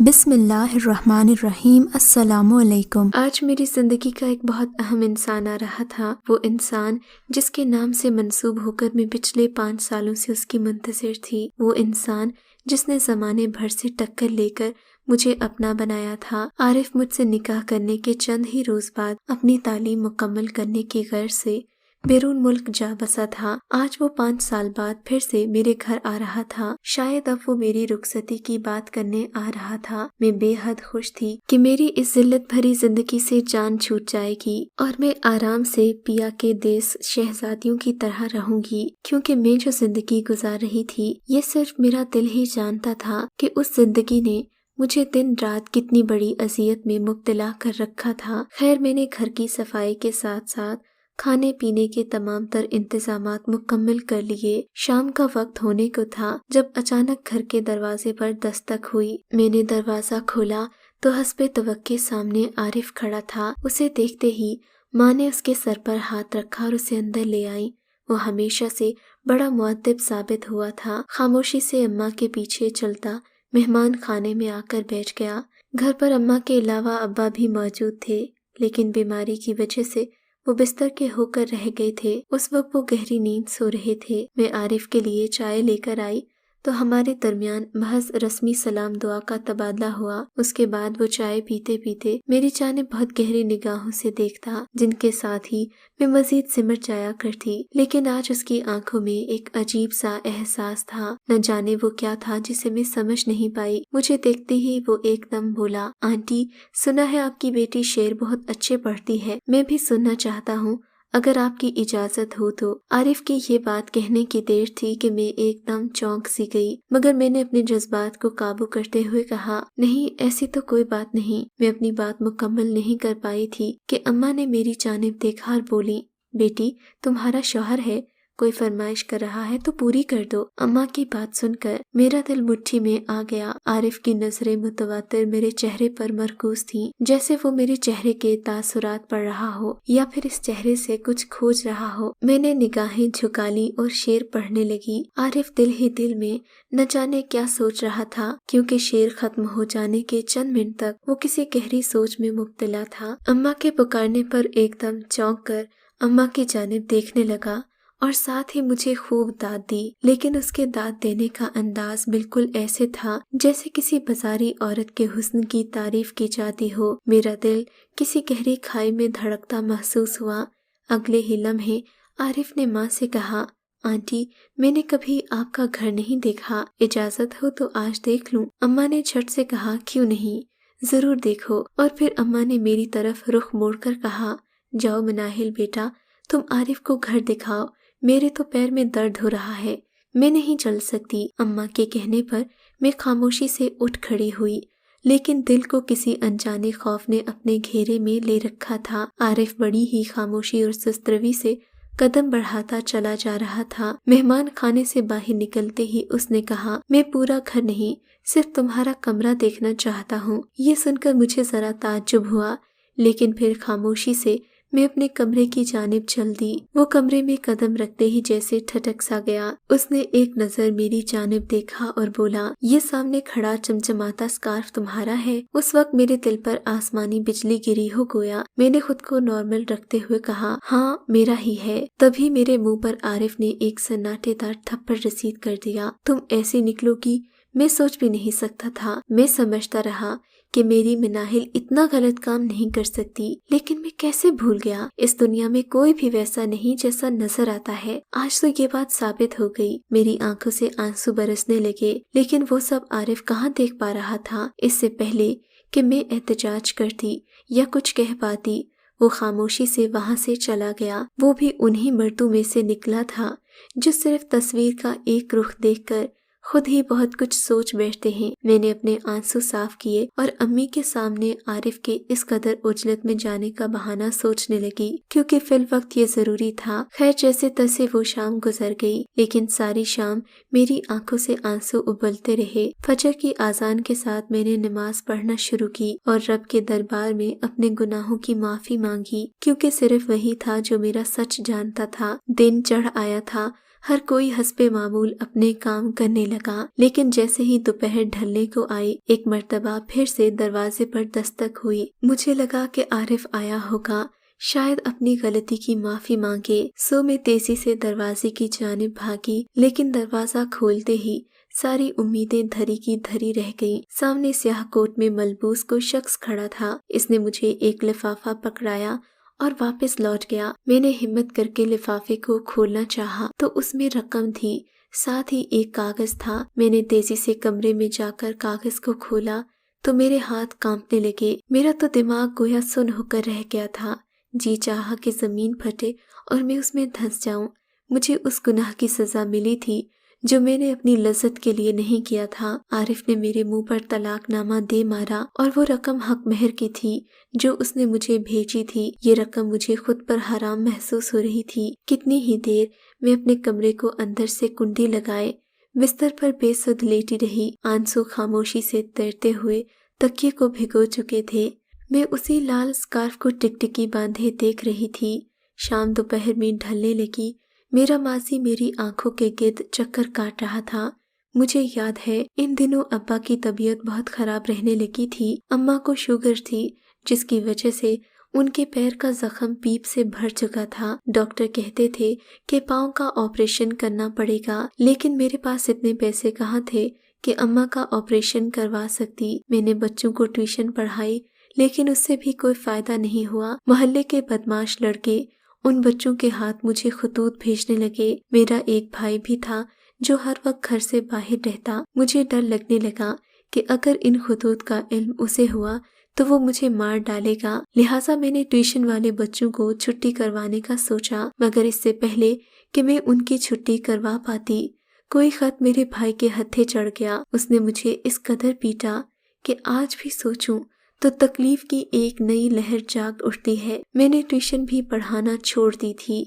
بسم اللہ الرحمن الرحیم۔ السلام علیکم۔ آج میری زندگی کا ایک بہت اہم انسان آ رہا تھا، وہ انسان جس کے نام سے منسوب ہو کر میں پچھلے 5 سالوں سے اس کی منتظر تھی، وہ انسان جس نے زمانے بھر سے ٹکر لے کر مجھے اپنا بنایا تھا۔ عارف مجھ سے نکاح کرنے کے چند ہی روز بعد اپنی تعلیم مکمل کرنے کی غرض سے بیرون ملک جا بسا تھا۔ آج وہ 5 سال بعد پھر سے میرے گھر آ رہا تھا۔ شاید اب وہ میری رخصتی کی بات کرنے آ رہا تھا۔ میں بے حد خوش تھی کہ میری اس ذلت بھری زندگی سے جان چھوٹ جائے گی اور میں آرام سے پیا کے دیس شہزادیوں کی طرح رہوں گی، کیونکہ میں جو زندگی گزار رہی تھی یہ صرف میرا دل ہی جانتا تھا کہ اس زندگی نے مجھے دن رات کتنی بڑی اذیت میں مبتلا کر رکھا تھا۔ خیر، میں نے گھر کی صفائی کے ساتھ ساتھ کھانے پینے کے تمام تر انتظامات مکمل کر لیے۔ شام کا وقت ہونے کو تھا جب اچانک گھر کے دروازے پر دستک ہوئی۔ میں نے دروازہ کھولا تو حسب توقع سامنے عارف کھڑا تھا۔ اسے دیکھتے ہی ماں نے اس کے سر پر ہاتھ رکھا اور اسے اندر لے آئی۔ وہ ہمیشہ سے بڑا مؤدب ثابت ہوا تھا۔ خاموشی سے اماں کے پیچھے چلتا مہمان خانے میں آ کر بیٹھ گیا۔ گھر پر اماں کے علاوہ ابا بھی موجود تھے، لیکن بیماری کی وجہ سے وہ بستر کے ہو کر رہ گئے تھے۔ اس وقت وہ گہری نیند سو رہے تھے۔ میں عارف کے لیے چائے لے کر آئی تو ہمارے درمیان محض رسمی سلام دعا کا تبادلہ ہوا۔ اس کے بعد وہ چائے پیتے پیتے میری جانب بہت گہری نگاہوں سے دیکھتا، جن کے ساتھ ہی میں مزید سمٹ جایا کرتی۔ لیکن آج اس کی آنکھوں میں ایک عجیب سا احساس تھا، نہ جانے وہ کیا تھا جسے میں سمجھ نہیں پائی۔ مجھے دیکھتے ہی وہ ایک دم بولا، آنٹی، سنا ہے آپ کی بیٹی شعر بہت اچھے پڑھتی ہے، میں بھی سننا چاہتا ہوں، اگر آپ کی اجازت ہو تو۔ عارف کی یہ بات کہنے کی دیر تھی کہ میں ایک دم چونک سی گئی، مگر میں نے اپنے جذبات کو قابو کرتے ہوئے کہا، نہیں، ایسی تو کوئی بات نہیں۔ میں اپنی بات مکمل نہیں کر پائی تھی کہ اماں نے میری جانب دیکھا اور بولی، بیٹی، تمہارا شوہر ہے، کوئی فرمائش کر رہا ہے تو پوری کر دو۔ اماں کی بات سن کر میرا دل مٹھی میں آ گیا۔ عارف کی نظریں متواتر میرے چہرے پر مرکوز تھیں، جیسے وہ میرے چہرے کے تاثرات پڑھ رہا ہو یا پھر اس چہرے سے کچھ کھوج رہا ہو۔ میں نے نگاہیں جھکا لی اور شعر پڑھنے لگی۔ عارف دل ہی دل میں نہ جانے کیا سوچ رہا تھا، کیونکہ شعر ختم ہو جانے کے چند منٹ تک وہ کسی گہری سوچ میں مبتلا تھا۔ اماں کے پکارنے پر ایک دم چونک کر اماں کی جانب دیکھنے لگا اور ساتھ ہی مجھے خوب داد دی، لیکن اس کے داد دینے کا انداز بالکل ایسے تھا جیسے کسی بازاری عورت کے حسن کی تعریف کی جاتی ہو۔ میرا دل کسی گہری کھائی میں دھڑکتا محسوس ہوا۔ اگلے ہی لمحے عارف نے ماں سے کہا، آنٹی، میں نے کبھی آپ کا گھر نہیں دیکھا، اجازت ہو تو آج دیکھ لوں؟ اماں نے جھٹ سے کہا، کیوں نہیں، ضرور دیکھو۔ اور پھر اماں نے میری طرف رخ موڑ کر کہا، جاؤ مناہل بیٹا، تم عارف کو گھر دکھاؤ، میرے تو پیر میں درد ہو رہا ہے، میں نہیں چل سکتی۔ اماں کے کہنے پر میں خاموشی سے اٹھ کھڑی ہوئی، لیکن دل کو کسی انجانے خوف نے اپنے گھیرے میں لے رکھا تھا۔ عارف بڑی ہی خاموشی اور سست روی سے قدم بڑھاتا چلا جا رہا تھا۔ مہمان خانے سے باہر نکلتے ہی اس نے کہا، میں پورا گھر نہیں، صرف تمہارا کمرہ دیکھنا چاہتا ہوں۔ یہ سن کر مجھے ذرا تعجب ہوا، لیکن پھر خاموشی سے میں اپنے کمرے کی جانب چل دی۔ وہ کمرے میں قدم رکھتے ہی جیسے ٹھٹک سا گیا۔ اس نے ایک نظر میری جانب دیکھا اور بولا، یہ سامنے کھڑا چمچماتا سکارف تمہارا ہے؟ اس وقت میرے دل پر آسمانی بجلی گری ہو گویا۔ میں نے خود کو نارمل رکھتے ہوئے کہا، ہاں، میرا ہی ہے۔ تبھی میرے منہ پر عارف نے ایک سناٹے دار تھپڑ رسید کر دیا۔ تم ایسی نکلو گی میں سوچ بھی نہیں سکتا تھا۔ میں سمجھتا رہا کہ میری مناہل اتنا غلط کام نہیں کر سکتی، لیکن میں کیسے بھول گیا، اس دنیا میں کوئی بھی ویسا نہیں جیسا نظر آتا ہے۔ آج تو یہ بات ثابت ہو گئی۔ میری آنکھوں سے آنسو برسنے لگے، لیکن وہ سب عارف کہاں دیکھ پا رہا تھا۔ اس سے پہلے کہ میں احتجاج کرتی یا کچھ کہہ پاتی، وہ خاموشی سے وہاں سے چلا گیا۔ وہ بھی انہی مردوں میں سے نکلا تھا جو صرف تصویر کا ایک رخ دیکھ کر خود ہی بہت کچھ سوچ بیٹھتے ہیں۔ میں نے اپنے آنسو صاف کیے اور امی کے سامنے عارف کے اس قدر عجلت میں جانے کا بہانہ سوچنے لگی، کیونکہ فی الوقت یہ ضروری تھا۔ خیر، جیسے تیسے وہ شام گزر گئی، لیکن ساری شام میری آنکھوں سے آنسو ابلتے رہے۔ فجر کی اذان کے ساتھ میں نے نماز پڑھنا شروع کی اور رب کے دربار میں اپنے گناہوں کی معافی مانگی، کیونکہ صرف وہی تھا جو میرا سچ جانتا تھا۔ دن چڑھ آیا تھا، ہر کوئی حسب معمول اپنے کام کرنے لگا، لیکن جیسے ہی دوپہر ڈھلنے کو آئی ایک مرتبہ پھر سے دروازے پر دستک ہوئی۔ مجھے لگا کہ عارف آیا ہوگا، شاید اپنی غلطی کی معافی مانگے، سو میں تیزی سے دروازے کی جانب بھاگی، لیکن دروازہ کھولتے ہی ساری امیدیں دھری کی دھری رہ گئیں۔ سامنے سیاہ کوٹ میں ملبوس کوئی شخص کھڑا تھا۔ اس نے مجھے ایک لفافہ پکڑایا اور واپس لوٹ گیا۔ میں نے ہمت کر کے لفافے کو کھولنا چاہا تو اس میں رقم تھی، ساتھ ہی ایک کاغذ تھا۔ میں نے تیزی سے کمرے میں جا کر کاغذ کو کھولا تو میرے ہاتھ کانپنے لگے۔ میرا تو دماغ گویا سن ہو کر رہ گیا تھا۔ جی چاہا کہ زمین پھٹے اور میں اس میں دھنس جاؤں۔ مجھے اس گناہ کی سزا ملی تھی جو میں نے اپنی لذت کے لیے نہیں کیا تھا۔ عارف نے میرے منہ پر طلاق نامہ دے مارا، اور وہ رقم حق مہر کی تھی جو اس نے مجھے بھیجی تھی۔ یہ رقم مجھے خود پر حرام محسوس ہو رہی تھی۔ کتنی ہی دیر میں اپنے کمرے کو اندر سے کنڈی لگائے بستر پر بے سدھ لیٹی رہی۔ آنسو خاموشی سے تیرتے ہوئے تکیے کو بھگو چکے تھے۔ میں اسی لال اسکارف کو ٹکٹکی باندھے دیکھ رہی تھی۔ شام دوپہر میں ڈھلنے لگی۔ میرا ماضی میری آنکھوں کے گرد چکر کاٹ رہا تھا۔ مجھے یاد ہے ان دنوں ابا کی طبیعت بہت خراب رہنے لگی تھی۔ اماں کو شوگر تھی جس کی وجہ سے ان کے پیر کا زخم پیپ سے بھر چکا تھا۔ ڈاکٹر کہتے تھے کہ پاؤں کا آپریشن کرنا پڑے گا، لیکن میرے پاس اتنے پیسے کہاں تھے کہ اماں کا آپریشن کروا سکتی۔ میں نے بچوں کو ٹیوشن پڑھائی، لیکن اس سے بھی کوئی فائدہ نہیں ہوا۔ محلے کے بدماش لڑکے ان بچوں کے ہاتھ مجھے خطوط بھیجنے لگے۔ میرا ایک بھائی بھی تھا جو ہر وقت گھر سے باہر رہتا۔ مجھے ڈر لگنے لگا کہ اگر ان خطوط کا علم اسے ہوا تو وہ مجھے مار ڈالے گا، لہٰذا میں نے ٹیوشن والے بچوں کو چھٹی کروانے کا سوچا، مگر اس سے پہلے کہ میں ان کی چھٹی کروا پاتی کوئی خط میرے بھائی کے ہتھے چڑھ گیا۔ اس نے مجھے اس قدر پیٹا کہ آج بھی سوچوں تو تکلیف کی ایک نئی لہر جاگ اٹھتی ہے۔ میں نے ٹیوشن بھی پڑھانا چھوڑ دی تھی۔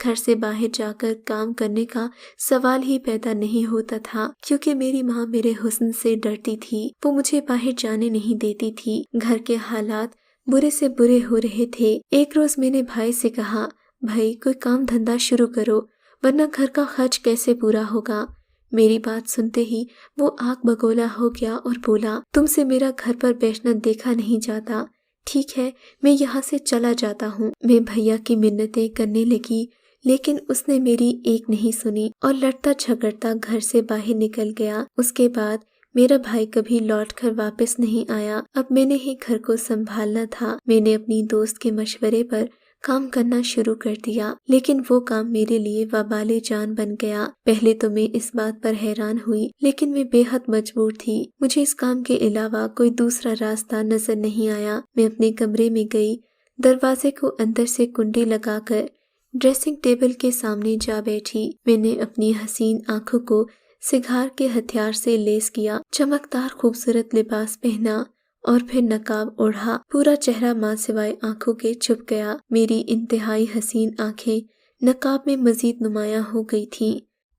گھر سے باہر جا کر کام کرنے کا سوال ہی پیدا نہیں ہوتا تھا، کیونکہ میری ماں میرے حسن سے ڈرتی تھی۔ وہ مجھے باہر جانے نہیں دیتی تھی۔ گھر کے حالات برے سے برے ہو رہے تھے۔ ایک روز میں نے بھائی سے کہا، بھائی کوئی کام دھندا شروع کرو، ورنہ گھر کا خرچ کیسے پورا ہوگا؟ میری بات سنتے ہی وہ آنکھ بگولا ہو گیا اور بولا، تم سے میرا گھر پر بیٹھنا دیکھا نہیں جاتا، ٹھیک ہے میں یہاں سے چلا جاتا ہوں۔ میں بھیا کی منتیں کرنے لگی، لیکن اس نے میری ایک نہیں سنی اور لڑتا جھگڑتا گھر سے باہر نکل گیا۔ اس کے بعد میرا بھائی کبھی لوٹ کر واپس نہیں آیا۔ اب میں نے ہی گھر کو سنبھالنا تھا۔ میں نے اپنی دوست کے مشورے پر کام کرنا شروع کر دیا، لیکن وہ کام میرے لیے وبال جان بن گیا۔ پہلے تو میں اس بات پر حیران ہوئی، لیکن میں بے حد مجبور تھی۔ مجھے اس کام کے علاوہ کوئی دوسرا راستہ نظر نہیں آیا۔ میں اپنے کمرے میں گئی، دروازے کو اندر سے کنڈی لگا کر ڈریسنگ ٹیبل کے سامنے جا بیٹھی۔ میں نے اپنی حسین آنکھوں کو سگار کے ہتھیار سے لیس کیا، چمکدار خوبصورت لباس پہنا اور پھر نقاب اوڑھا۔ پورا چہرہ ماں سوائے آنکھوں کے چھپ گیا۔ میری انتہائی حسین آنکھیں نقاب میں مزید نمایاں ہو گئی تھیں۔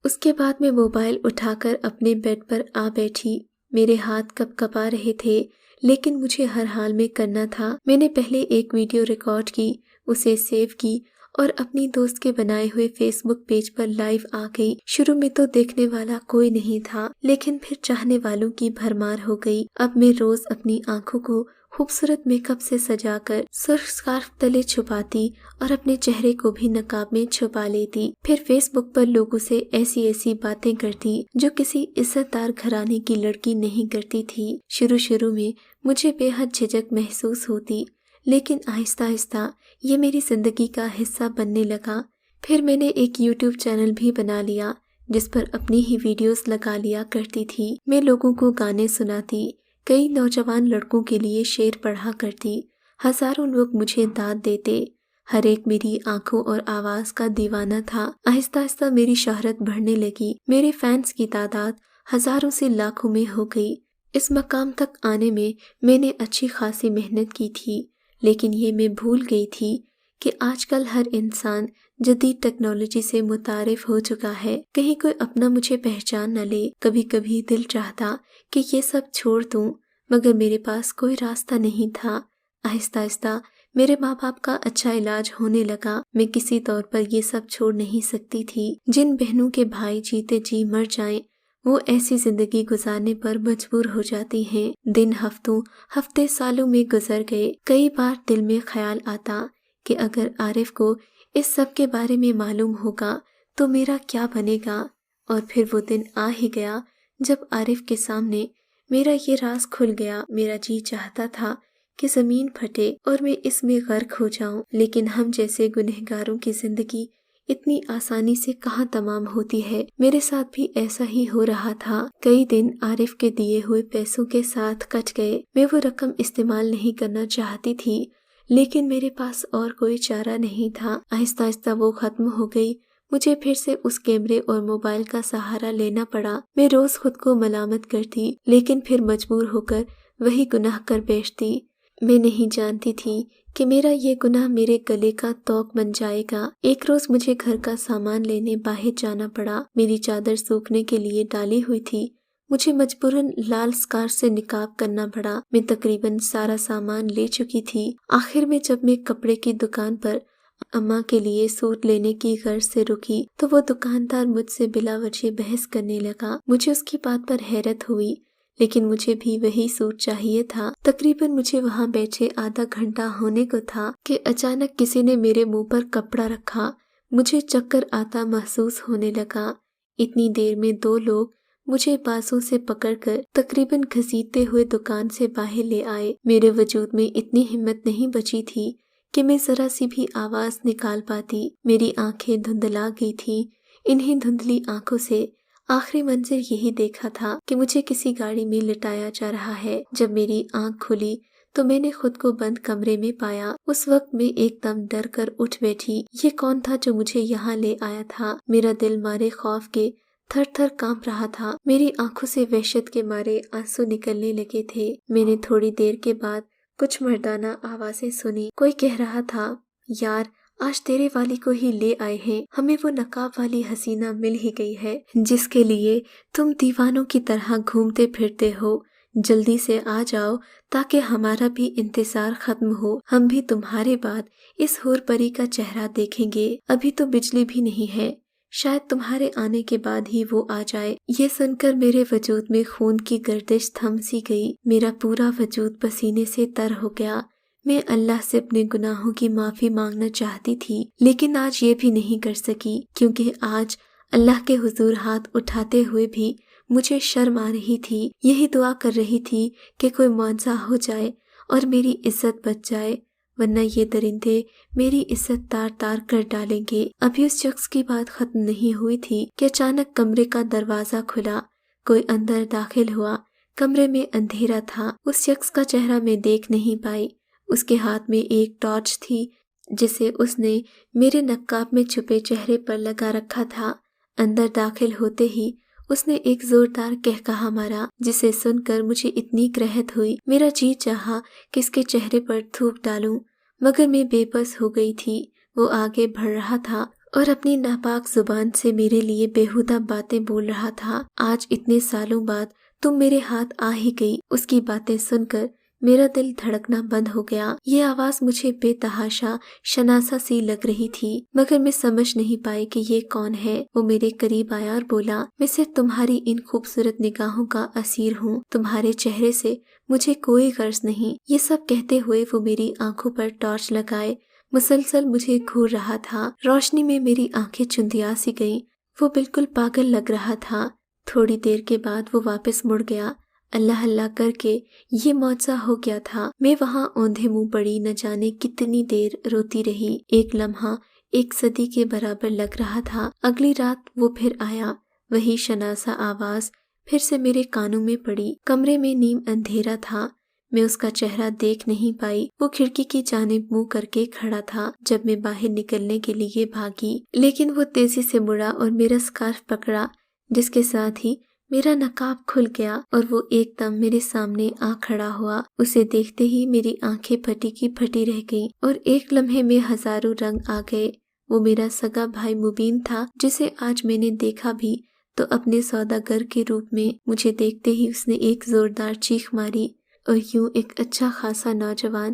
اس کے بعد میں موبائل اٹھا کر اپنے بیڈ پر آ بیٹھی۔ میرے ہاتھ کپ کپا رہے تھے، لیکن مجھے ہر حال میں کرنا تھا۔ میں نے پہلے ایک ویڈیو ریکارڈ کی، اسے سیو کی اور اپنی دوست کے بنائے ہوئے فیس بک پیج پر لائیو آ گئی۔ شروع میں تو دیکھنے والا کوئی نہیں تھا، لیکن پھر چاہنے والوں کی بھرمار ہو گئی۔ اب میں روز اپنی آنکھوں کو خوبصورت میک اپ سے سجا کر سرخ اسکارف تلے چھپاتی اور اپنے چہرے کو بھی نقاب میں چھپا لیتی۔ پھر فیس بک پر لوگوں سے ایسی ایسی باتیں کرتی جو کسی عزت دار گھرانے کی لڑکی نہیں کرتی تھی۔ شروع میں مجھے بے حد جھجک محسوس ہوتی، لیکن آہستہ آہستہ یہ میری زندگی کا حصہ بننے لگا۔ پھر میں نے ایک یوٹیوب چینل بھی بنا لیا جس پر اپنی ہی ویڈیوز لگا لیا کرتی تھی۔ میں لوگوں کو گانے سناتی، کئی نوجوان لڑکوں کے لیے شعر پڑھا کرتی، ہزاروں لوگ مجھے داد دیتے، ہر ایک میری آنکھوں اور آواز کا دیوانہ تھا۔ آہستہ آہستہ میری شہرت بڑھنے لگی، میرے فینس کی تعداد ہزاروں سے لاکھوں میں ہو گئی۔ اس مقام تک آنے میں نے اچھی خاصی محنت کی تھی، لیکن یہ میں بھول گئی تھی کہ آج کل ہر انسان جدید ٹیکنالوجی سے متعارف ہو چکا ہے، کہیں کوئی اپنا مجھے پہچان نہ لے۔ کبھی کبھی دل چاہتا کہ یہ سب چھوڑ دوں، مگر میرے پاس کوئی راستہ نہیں تھا۔ آہستہ آہستہ میرے ماں باپ کا اچھا علاج ہونے لگا۔ میں کسی طور پر یہ سب چھوڑ نہیں سکتی تھی۔ جن بہنوں کے بھائی جیتے جی مر جائیں وہ ایسی زندگی گزارنے پر مجبور ہو جاتی ہیں۔ دن ہفتے سالوں میں گزر گئے۔ کئی بار دل میں خیال آتا کہ اگر عارف کو اس سب کے بارے میں معلوم ہوگا تو میرا کیا بنے گا، اور پھر وہ دن آ ہی گیا جب عارف کے سامنے میرا یہ راز کھل گیا۔ میرا جی چاہتا تھا کہ زمین پھٹے اور میں اس میں غرق ہو جاؤں، لیکن ہم جیسے گنہگاروں کی زندگی اتنی آسانی سے کہاں تمام ہوتی ہے۔ میرے ساتھ بھی ایسا ہی ہو رہا تھا۔ کئی دن عارف کے دیے ہوئے پیسوں کے ساتھ کٹ گئے۔ میں وہ رقم استعمال نہیں کرنا چاہتی تھی، لیکن میرے پاس اور کوئی چارہ نہیں تھا۔ آہستہ آہستہ وہ ختم ہو گئی۔ مجھے پھر سے اس کیمرے اور موبائل کا سہارا لینا پڑا۔ میں روز خود کو ملامت کرتی، لیکن پھر مجبور ہو کر وہی گناہ کر بیٹھتی۔ میں نہیں جانتی تھی کہ میرا یہ گناہ میرے گلے کا طوق بن جائے گا۔ ایک روز مجھے گھر کا سامان لینے باہر جانا پڑا۔ میری چادر سوکھنے کے لیے ڈالی ہوئی تھی۔ مجھے مجبوراً لال سکارف سے نقاب کرنا پڑا۔ میں تقریباً سارا سامان لے چکی تھی۔ آخر میں جب میں کپڑے کی دکان پر اماں کے لیے سوٹ لینے کی غرض سے رکی تو وہ دکاندار مجھ سے بلا وجہ بحث کرنے لگا۔ مجھے اس کی بات پر حیرت ہوئی، لیکن مجھے بھی وہی سوٹ چاہیے تھا۔ تقریباً مجھے وہاں بیٹھے آدھا گھنٹہ ہونے کو تھا کہ اچانک کسی نے میرے منہ پر کپڑا رکھا۔ مجھے چکر آتا محسوس ہونے لگا۔ اتنی دیر میں 2 لوگ مجھے بازوں سے پکڑ کر تقریباً گھسیٹتے ہوئے دکان سے باہر لے آئے۔ میرے وجود میں اتنی ہمت نہیں بچی تھی کہ میں ذرا سی بھی آواز نکال پاتی۔ میری آنکھیں دھندلا گئی تھیں۔ انہی دھندلی آنکھوں سے آخری منظر یہی دیکھا تھا کہ مجھے کسی گاڑی میں لٹایا جا رہا ہے۔ جب میری آنکھ کھلی تو میں نے خود کو بند کمرے میں پایا۔ اس وقت میں ایک دم ڈر کر اٹھ بیٹھی۔ یہ کون تھا جو مجھے یہاں لے آیا تھا؟ میرا دل مارے خوف کے تھر تھر کانپ رہا تھا۔ میری آنکھوں سے وحشت کے مارے آنسو نکلنے لگے تھے۔ میں نے تھوڑی دیر کے بعد کچھ مردانہ آوازیں سنی۔ کوئی کہہ رہا تھا، یار آج تیرے والی کو ہی لے آئے ہیں، ہمیں وہ نقاب والی حسینہ مل ہی گئی ہے جس کے لیے تم دیوانوں کی طرح گھومتے پھرتے ہو۔ جلدی سے آ جاؤ تاکہ ہمارا بھی انتظار ختم ہو، ہم بھی تمہارے بعد اس حور پری کا چہرہ دیکھیں گے۔ ابھی تو بجلی بھی نہیں ہے، شاید تمہارے آنے کے بعد ہی وہ آ جائے۔ یہ سن کر میرے وجود میں خون کی گردش تھم سی گئی۔ میرا پورا وجود پسینے سے تر ہو گیا۔ میں اللہ سے اپنے گناہوں کی معافی مانگنا چاہتی تھی، لیکن آج یہ بھی نہیں کر سکی، کیونکہ آج اللہ کے حضور ہاتھ اٹھاتے ہوئے بھی مجھے شرم آ رہی تھی۔ یہی دعا کر رہی تھی کہ کوئی معجزہ ہو جائے اور میری عزت بچ جائے، ورنہ یہ درندے میری عزت تار تار کر ڈالیں گے۔ ابھی اس شخص کی بات ختم نہیں ہوئی تھی کہ اچانک کمرے کا دروازہ کھلا۔ کوئی اندر داخل ہوا۔ کمرے میں اندھیرا تھا۔ اس شخص کا چہرہ میں دیکھ نہیں پائی۔ اس کے ہاتھ میں ایک ٹارچ تھی جسے اس نے میرے نقاب میں چھپے چہرے پر لگا رکھا تھا۔ اندر داخل ہوتے ہی اس نے ایک زوردار قہقہا مارا، جسے سن کر مجھے اتنی کرہت ہوئی، میرا جی چاہا کہ اس کے چہرے پر تھوک ڈالوں، مگر میں بے بس ہو گئی تھی۔ وہ آگے بڑھ رہا تھا اور اپنی ناپاک زبان سے میرے لیے بےہودہ باتیں بول رہا تھا۔ آج اتنے سالوں بعد تم میرے ہاتھ آ ہی گئی۔ اس کی باتیں سن کر میرا دل دھڑکنا بند ہو گیا۔ یہ آواز مجھے بے تحاشا شناسا سی لگ رہی تھی، مگر میں سمجھ نہیں پائی کہ یہ کون ہے۔ وہ میرے قریب آیا اور بولا، میں صرف تمہاری ان خوبصورت نگاہوں کا اسیر ہوں، تمہارے چہرے سے مجھے کوئی غرض نہیں۔ یہ سب کہتے ہوئے وہ میری آنکھوں پر ٹارچ لگائے مسلسل مجھے گھور رہا تھا۔ روشنی میں میری آنکھیں چندیا سی گئیں۔ وہ بالکل پاگل لگ رہا تھا۔ تھوڑی دیر کے بعد وہ واپس مڑ گیا۔ اللہ اللہ کر کے یہ معجزہ ہو گیا تھا۔ میں وہاں اوندھے منہ پڑی نہ جانے کتنی دیر روتی رہی۔ ایک لمحہ 1 صدی کے برابر لگ رہا تھا۔ اگلی رات وہ پھر آیا۔ وہی شناسا آواز پھر سے میرے کانوں میں پڑی۔ کمرے میں نیم اندھیرا تھا۔ میں اس کا چہرہ دیکھ نہیں پائی۔ وہ کھڑکی کی جانب منہ کر کے کھڑا تھا۔ جب میں باہر نکلنے کے لیے بھاگی، لیکن وہ تیزی سے مڑا اور میرا سکارف پکڑا، جس کے ساتھ ہی میرا نقاب کھل گیا اور وہ ایک دم میرے سامنے آ کھڑا ہوا۔ اسے دیکھتے ہی میری آنکھیں پھٹی کی پھٹی رہ گئیں اور ایک لمحے میں ہزاروں رنگ آ گئے۔ وہ میرا سگا بھائی مبین تھا، جسے آج میں نے دیکھا بھی تو اپنے سوداگر کے روپ میں۔ مجھے دیکھتے ہی اس نے ایک زوردار چیخ ماری اور یوں ایک اچھا خاصا نوجوان